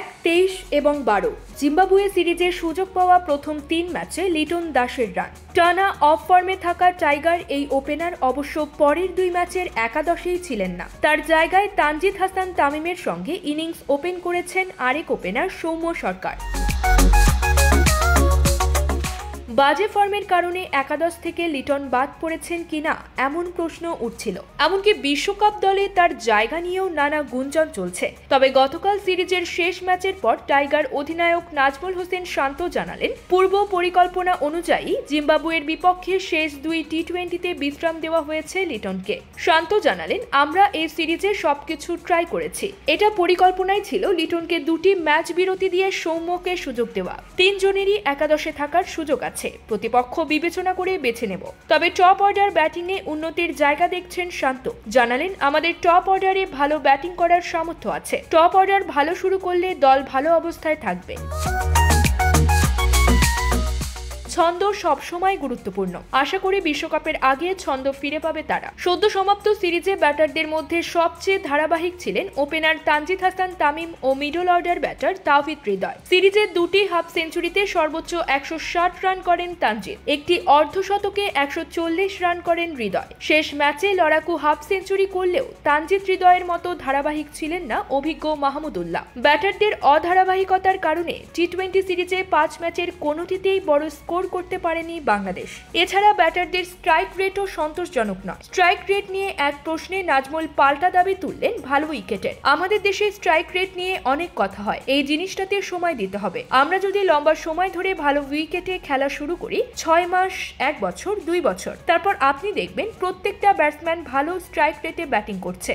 1, 23 এবং 12 জিম্বাবুয়ে সিরিজের সুযোগ পাওয়া প্রথম 3 ম্যাচে লিটন দাসের রান। টানা অফ ফর্মে থাকা টাইগার এই ওপেনার অবশ্য পরের 2 ম্যাচের একাদশেই ছিলেন না। তার জায়গায় তানজিদ হাসান তামিমের সঙ্গে ইনিংস ওপেন করেছেন আরেক ওপেনার সৌম্য সরকার। বাজে ফর্মের কারণে একাদশ থেকে লিটন বাদ পড়েছেন কিনা এমন প্রশ্ন উঠছিল। এমনকি বিশ্বকাপ দলে তার জায়গা নিয়েও নানা গুঞ্জন চলছে। তবে গতকাল সিরিজের শেষ ম্যাচের পর টাইগার অধিনায়ক নাজমুল হোসেন শান্ত জানালেন, পূর্ব পরিকল্পনা অনুযায়ী জিম্বাবুয়ের বিপক্ষে শেষ 2 টি-20তে বিশ্রাম দেওয়া হয়েছে লিটনকে। শান্ত জানালেন, আমরা এই সিরিজে সবকিছু ট্রাই করেছি। এটা পরিকল্পনাই ছিল লিটনকে 2টি ম্যাচ বিরতি দিয়ে সৌম্যকে সুযোগ দেওয়া। 3 জনেরই একাদশে থাকার সুযোগ আছে, প্রতিপক্ষ বিবেচনা করে বেছে নেব। তবে টপ অর্ডার ব্যাটিংয়ে উন্নতির জায়গা দেখছেন শান্ত। জানালেন, আমাদের টপ অর্ডারে ভালো ব্যাটিং করার সামর্থ্য আছে। টপ অর্ডার ভালো শুরু করলে দল ভালো অবস্থায় থাকবে। ছন্দ সবসময় গুরুত্বপূর্ণ। আশা করি বিশ্বকাপের আগে ছন্দ ফিরে পাবে তারা। সদ্য সমাপ্ত সিরিজে ব্যাটারদের মধ্যে সবচেয়ে ধারাবাহিক ছিলেন ওপেনার তানজিদ হাসান তামিম ও middle order batter Towhid Hridoy. সিরিজের 2টি হাফ সেঞ্চুরিতে সর্বোচ্চ 160 রান করেন তানজিদ, একটি অর্ধশতকে 140 রান করেন হৃদয়। শেষ ম্যাচে লড়াকু হাফ সেঞ্চুরি করলেও তানজিদ হৃদয়ের মতো ধারাবাহিক ছিলেন না অভিজ্ঞ মাহমুদুল্লাহ। ব্যাটারদের অধারাবাহিকতার কারণে টি-20 সিরিজে 5 ম্যাচের কোনোটিতেই বড় স্কোর করতে পারেনি বাংলাদেশ। এছাড়া ব্যাটারদের স্ট্রাইক রেটও সন্তোষজনক নয়। স্ট্রাইক রেট নিয়ে এক প্রশ্নে নাজমুল পাল্টা দাবি তুললেন ভালো উইকেটের। আমাদের দেশে স্ট্রাইক রেট নিয়ে অনেক কথা হয়, এই জিনিসটাতে সময় দিতে হবে। আমরা যদি লম্বা সময় ধরে ভালো উইকেটে খেলা শুরু করি, 6 মাস, 1 বছর, 2 বছর, তারপর আপনি দেখবেন প্রত্যেকটা ব্যাটসম্যান ভালো স্ট্রাইক রেটে ব্যাটিং করছে।